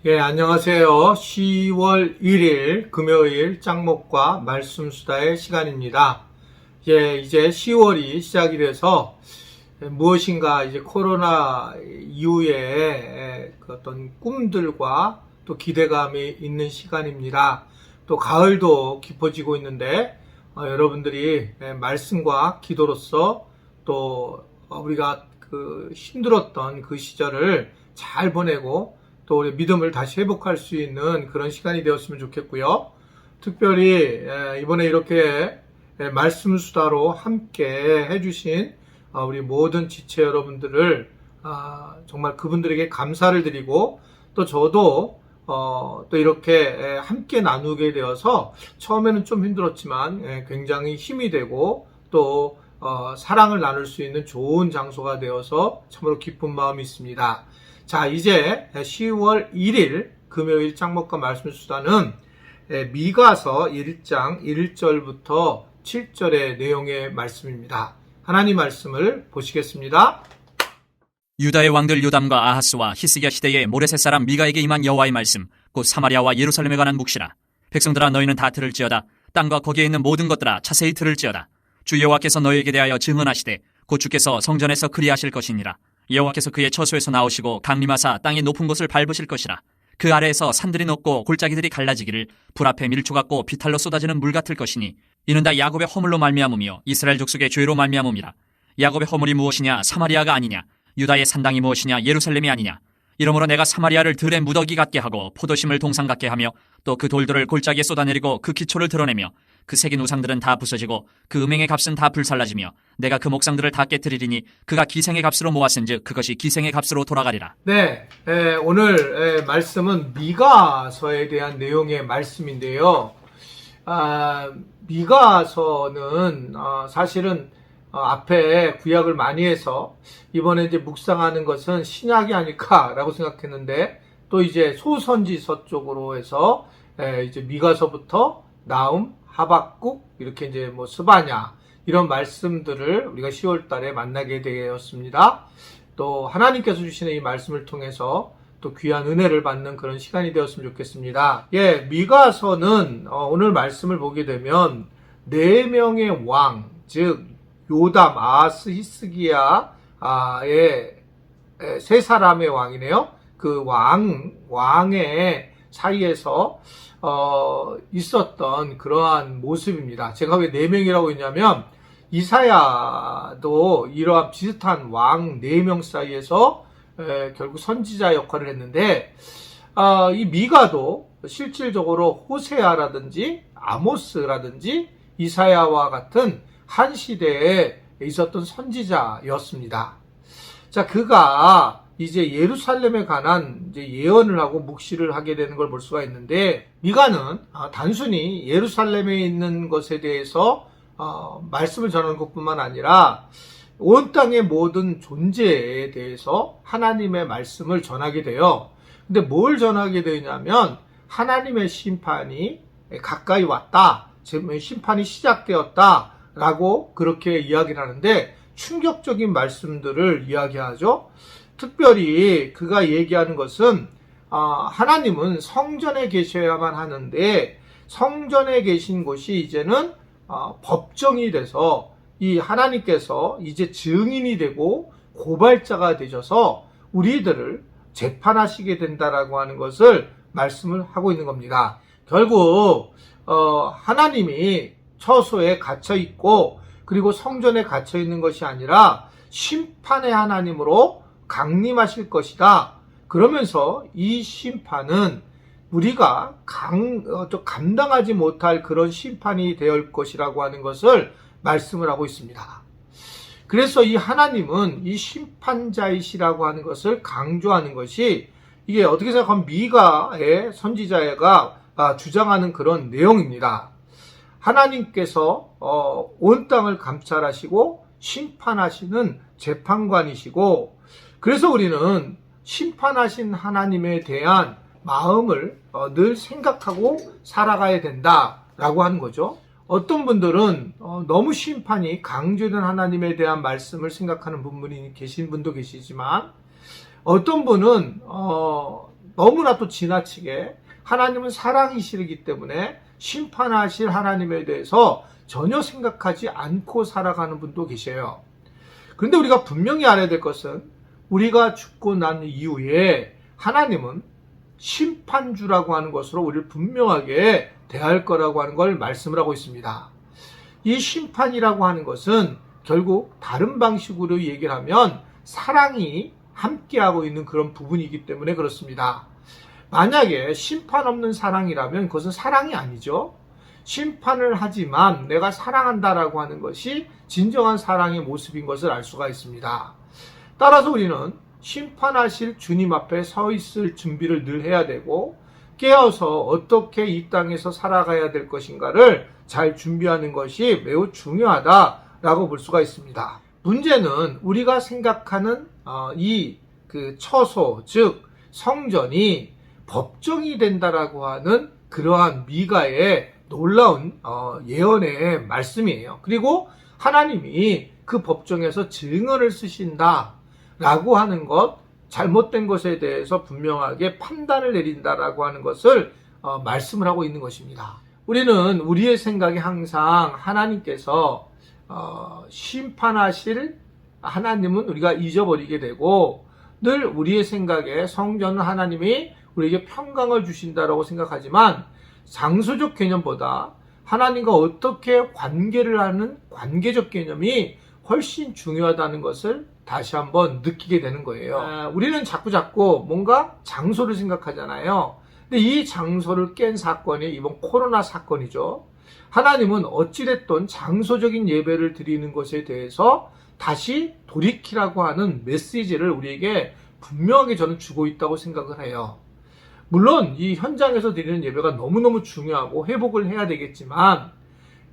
예, 안녕하세요. 10월 1일 금요일 짱목과 말씀수다의 시간입니다. 예, 이제 10월이 시작이 돼서 무엇인가 이제 코로나 이후에 그 어떤 꿈들과 또 기대감이 있는 시간입니다. 또 가을도 깊어지고 있는데 여러분들이 말씀과 기도로서 또 우리가 그 힘들었던 그 시절을 잘 보내고 또 우리 믿음을 다시 회복할 수 있는 그런 시간이 되었으면 좋겠고요. 특별히 이번에 이렇게 말씀 수다로 함께 해주신 우리 모든 지체 여러분들을 정말 그분들에게 감사를 드리고 또 저도 또 이렇게 함께 나누게 되어서 처음에는 좀 힘들었지만 굉장히 힘이 되고 또 사랑을 나눌 수 있는 좋은 장소가 되어서 참으로 기쁜 마음이 있습니다. 자, 이제 10월 1일 금요일 짱목과 말씀수다는 미가서 1장 1절부터 7절의 내용의 말씀입니다. 하나님 말씀을 보시겠습니다. 유다의 왕들 요담과 아하스와 히스기야 시대의 모레셋 사람 미가에게 임한 여호와의 말씀, 곧 사마리아와 예루살렘에 관한 묵시라. 백성들아, 너희는 다 들을지어다. 땅과 거기에 있는 모든 것들아 자세히 들을지어다. 주 여호와께서 너희에게 대하여 증언하시되 곧 주께서 성전에서 그리하실 것이니라. 여호와께서 그의 처소에서 나오시고 강림하사 땅의 높은 곳을 밟으실 것이라. 그 아래에서 산들이 높고 골짜기들이 갈라지기를 불 앞에 밀초 같고 비탈로 쏟아지는 물 같을 것이니 이는 다 야곱의 허물로 말미암으며 이스라엘 족속의 죄로 말미암음이라. 야곱의 허물이 무엇이냐? 사마리아가 아니냐? 유다의 산당이 무엇이냐? 예루살렘이 아니냐? 이러므로 내가 사마리아를 들의 무더기 같게 하고 포도심을 동상 같게 하며 또 그 돌들을 골짜기에 쏟아내리고 그 기초를 드러내며 그 새긴 우상들은 다 부서지고 그 음행의 값은 다 불살라지며 내가 그 목상들을 다 깨뜨리리니 그가 기생의 값으로 모았은즉 그것이 기생의 값으로 돌아가리라. 네, 오늘 말씀은 미가서에 대한 내용의 말씀인데요. 미가서는 사실은 앞에 구약을 많이 해서 이번에 이제 묵상하는 것은 신약이 아닐까라고 생각했는데 또 이제 소선지서 쪽으로 해서 이제 미가서부터 나움, 하박국 이렇게 이제 뭐 스바냐 이런 말씀들을 우리가 10월 달에 만나게 되었습니다. 또 하나님께서 주시는 이 말씀을 통해서 또 귀한 은혜를 받는 그런 시간이 되었으면 좋겠습니다. 예, 미가서는 오늘 말씀을 보게 되면 4명의 왕, 즉 요담, 아하스, 히스기야의 세 사람의 왕이네요. 그 왕의 사이에서 있었던 그러한 모습입니다. 제가 왜 4명이라고 했냐면 이사야도 이러한 비슷한 왕 4명 사이에서 결국 선지자 역할을 했는데 이 미가도 실질적으로 호세아라든지 아모스라든지 이사야와 같은 한 시대에 있었던 선지자였습니다. 자, 그가 이제 예루살렘에 관한 이제 예언을 하고 묵시를 하게 되는 걸 볼 수가 있는데 미가는 단순히 예루살렘에 있는 것에 대해서 말씀을 전하는 것뿐만 아니라 온 땅의 모든 존재에 대해서 하나님의 말씀을 전하게 돼요. 근데 뭘 전하게 되냐면 하나님의 심판이 가까이 왔다. 심판이 시작되었다. 라고 그렇게 이야기를 하는데 충격적인 말씀들을 이야기하죠. 특별히 그가 얘기하는 것은 하나님은 성전에 계셔야만 하는데 성전에 계신 곳이 이제는 법정이 돼서 이 하나님께서 이제 증인이 되고 고발자가 되셔서 우리들을 재판하시게 된다라고 하는 것을 말씀을 하고 있는 겁니다. 결국 하나님이 처소에 갇혀 있고 그리고 성전에 갇혀 있는 것이 아니라 심판의 하나님으로 강림하실 것이다. 그러면서 이 심판은 우리가 감당하지 못할 그런 심판이 될 것이라고 하는 것을 말씀을 하고 있습니다. 그래서 이 하나님은 이 심판자이시라고 하는 것을 강조하는 것이 이게 어떻게 생각하면 미가의 선지자가 주장하는 그런 내용입니다. 하나님께서 온 땅을 감찰하시고 심판하시는 재판관이시고 그래서 우리는 심판하신 하나님에 대한 마음을 늘 생각하고 살아가야 된다라고 하는 거죠. 어떤 분들은 너무 심판이 강조된 하나님에 대한 말씀을 생각하는 분이 계신 분도 계시지만 어떤 분은 너무나 또 지나치게 하나님은 사랑이시기 때문에 심판하실 하나님에 대해서 전혀 생각하지 않고 살아가는 분도 계셔요. 그런데 우리가 분명히 알아야 될 것은 우리가 죽고 난 이후에 하나님은 심판주라고 하는 것으로 우리를 분명하게 대할 거라고 하는 걸 말씀을 하고 있습니다. 이 심판이라고 하는 것은 결국 다른 방식으로 얘기를 하면 사랑이 함께하고 있는 그런 부분이기 때문에 그렇습니다. 만약에 심판 없는 사랑이라면 그것은 사랑이 아니죠. 심판을 하지만 내가 사랑한다라고 하는 것이 진정한 사랑의 모습인 것을 알 수가 있습니다. 따라서 우리는 심판하실 주님 앞에 서 있을 준비를 늘 해야 되고 깨어서 어떻게 이 땅에서 살아가야 될 것인가를 잘 준비하는 것이 매우 중요하다라고 볼 수가 있습니다. 문제는 우리가 생각하는 이 처소, 즉 성전이 법정이 된다라고 하는 그러한 미가의 놀라운 예언의 말씀이에요. 그리고 하나님이 그 법정에서 증언을 쓰신다라고 하는 것, 잘못된 것에 대해서 분명하게 판단을 내린다라고 하는 것을 말씀을 하고 있는 것입니다. 우리는 우리의 생각에 항상 하나님께서 심판하실 하나님은 우리가 잊어버리게 되고 늘 우리의 생각에 성전은 하나님이 우리에게 평강을 주신다라고 생각하지만 장소적 개념보다 하나님과 어떻게 관계를 하는 관계적 개념이 훨씬 중요하다는 것을 다시 한번 느끼게 되는 거예요. 우리는 자꾸 뭔가 장소를 생각하잖아요. 근데 이 장소를 깬 사건이 이번 코로나 사건이죠. 하나님은 어찌됐든 장소적인 예배를 드리는 것에 대해서 다시 돌이키라고 하는 메시지를 우리에게 분명하게 저는 주고 있다고 생각을 해요. 물론 이 현장에서 드리는 예배가 너무너무 중요하고 회복을 해야 되겠지만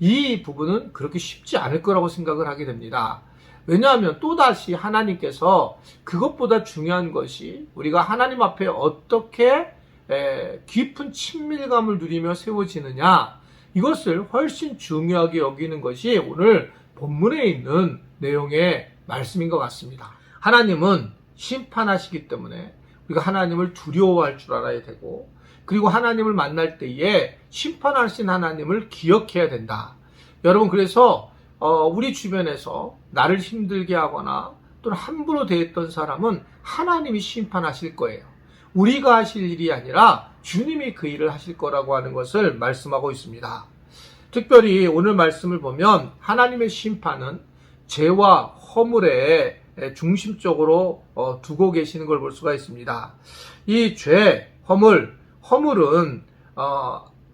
이 부분은 그렇게 쉽지 않을 거라고 생각을 하게 됩니다. 왜냐하면 또다시 하나님께서 그것보다 중요한 것이 우리가 하나님 앞에 어떻게 깊은 친밀감을 누리며 세워지느냐, 이것을 훨씬 중요하게 여기는 것이 오늘 본문에 있는 내용의 말씀인 것 같습니다. 하나님은 심판하시기 때문에 우리가 하나님을 두려워할 줄 알아야 되고, 그리고 하나님을 만날 때에 심판하신 하나님을 기억해야 된다. 여러분, 그래서 우리 주변에서 나를 힘들게 하거나 또는 함부로 대했던 사람은 하나님이 심판하실 거예요. 우리가 하실 일이 아니라 주님이 그 일을 하실 거라고 하는 것을 말씀하고 있습니다. 특별히 오늘 말씀을 보면 하나님의 심판은 죄와 허물에 중심적으로 두고 계시는 걸 볼 수가 있습니다. 이 죄, 허물은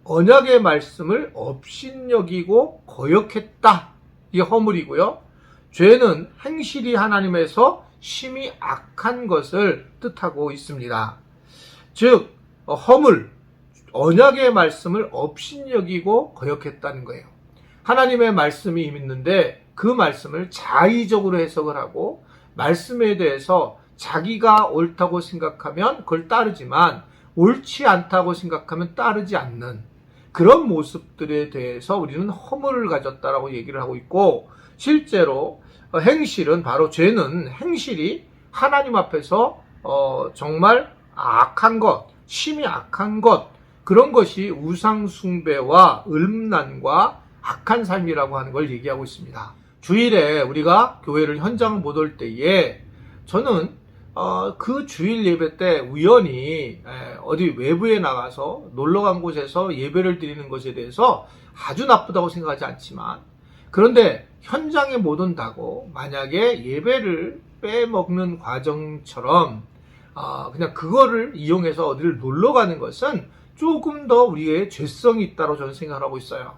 언약의 말씀을 업신여기고 거역했다. 이게 허물이고요. 죄는 행실이 하나님에서 심히 악한 것을 뜻하고 있습니다. 즉 허물, 언약의 말씀을 업신여기고 거역했다는 거예요. 하나님의 말씀이 있는데 그 말씀을 자의적으로 해석을 하고 말씀에 대해서 자기가 옳다고 생각하면 그걸 따르지만 옳지 않다고 생각하면 따르지 않는 그런 모습들에 대해서 우리는 허물을 가졌다라고 얘기를 하고 있고, 실제로 행실은 바로 죄는 행실이 하나님 앞에서 정말 악한 것, 심히 악한 것, 그런 것이 우상 숭배와 음란과 악한 삶이라고 하는 걸 얘기하고 있습니다. 주일에 우리가 교회를 현장 못 올 때에 저는 그 주일 예배 때 우연히 어디 외부에 나가서 놀러 간 곳에서 예배를 드리는 것에 대해서 아주 나쁘다고 생각하지 않지만, 그런데 현장에 못 온다고 만약에 예배를 빼먹는 과정처럼 그냥 그거를 이용해서 어디를 놀러 가는 것은 조금 더 우리의 죄성이 있다고 저는 생각을 하고 있어요.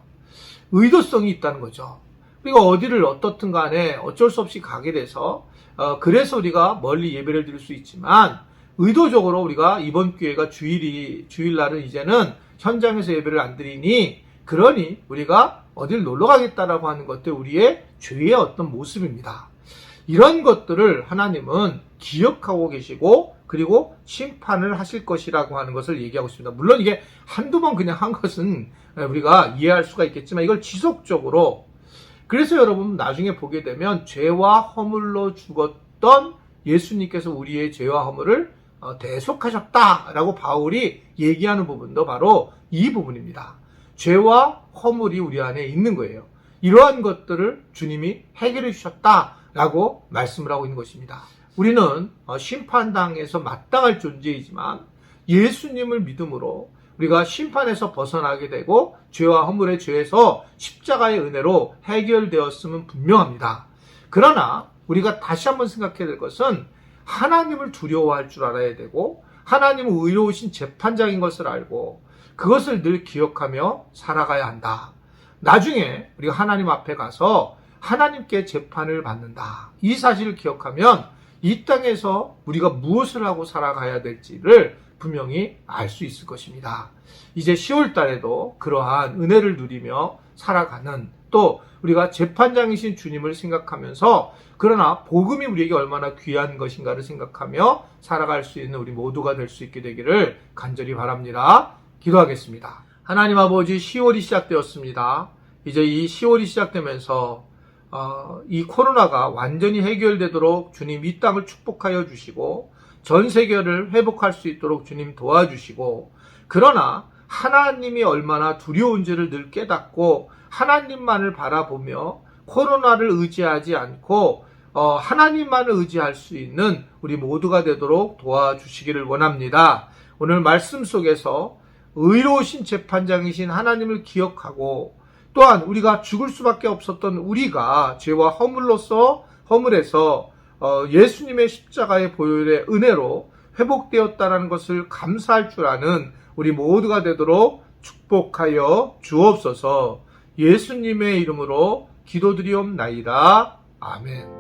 의도성이 있다는 거죠. 우리가 어디를 어떻든 간에 어쩔 수 없이 가게 돼서 그래서 우리가 멀리 예배를 드릴 수 있지만, 의도적으로 우리가 이번 기회가 주일날은 이제는 현장에서 예배를 안 드리니, 그러니 우리가 어딜 놀러 가겠다라고 하는 것들 우리의 죄의 어떤 모습입니다. 이런 것들을 하나님은 기억하고 계시고 그리고 심판을 하실 것이라고 하는 것을 얘기하고 있습니다. 물론 이게 한두 번 그냥 한 것은 우리가 이해할 수가 있겠지만 이걸 지속적으로, 그래서 여러분 나중에 보게 되면 죄와 허물로 죽었던 예수님께서 우리의 죄와 허물을 대속하셨다라고 바울이 얘기하는 부분도 바로 이 부분입니다. 죄와 허물이 우리 안에 있는 거예요. 이러한 것들을 주님이 해결해 주셨다라고 말씀을 하고 있는 것입니다. 우리는 심판당에서 마땅할 존재이지만 예수님을 믿음으로 우리가 심판에서 벗어나게 되고 죄와 허물의 죄에서 십자가의 은혜로 해결되었음은 분명합니다. 그러나 우리가 다시 한번 생각해야 될 것은 하나님을 두려워할 줄 알아야 되고 하나님은 의로우신 재판장인 것을 알고 그것을 늘 기억하며 살아가야 한다. 나중에 우리가 하나님 앞에 가서 하나님께 재판을 받는다. 이 사실을 기억하면 이 땅에서 우리가 무엇을 하고 살아가야 될지를 분명히 알 수 있을 것입니다. 이제 10월 달에도 그러한 은혜를 누리며 살아가는 또 우리가 재판장이신 주님을 생각하면서 그러나 복음이 우리에게 얼마나 귀한 것인가를 생각하며 살아갈 수 있는 우리 모두가 될 수 있게 되기를 간절히 바랍니다. 기도하겠습니다. 하나님 아버지 10월이 시작되었습니다. 이제 이 10월이 시작되면서 이 코로나가 완전히 해결되도록 주님 이 땅을 축복하여 주시고 전 세계를 회복할 수 있도록 주님 도와주시고 그러나 하나님이 얼마나 두려운지를 늘 깨닫고 하나님만을 바라보며 코로나를 의지하지 않고 하나님만을 의지할 수 있는 우리 모두가 되도록 도와주시기를 원합니다. 오늘 말씀 속에서 의로우신 재판장이신 하나님을 기억하고 또한 우리가 죽을 수밖에 없었던 우리가 죄와 허물에서 예수님의 십자가의 보혈의 은혜로 회복되었다는 것을 감사할 줄 아는 우리 모두가 되도록 축복하여 주옵소서. 예수님의 이름으로 기도드리옵나이다. 아멘.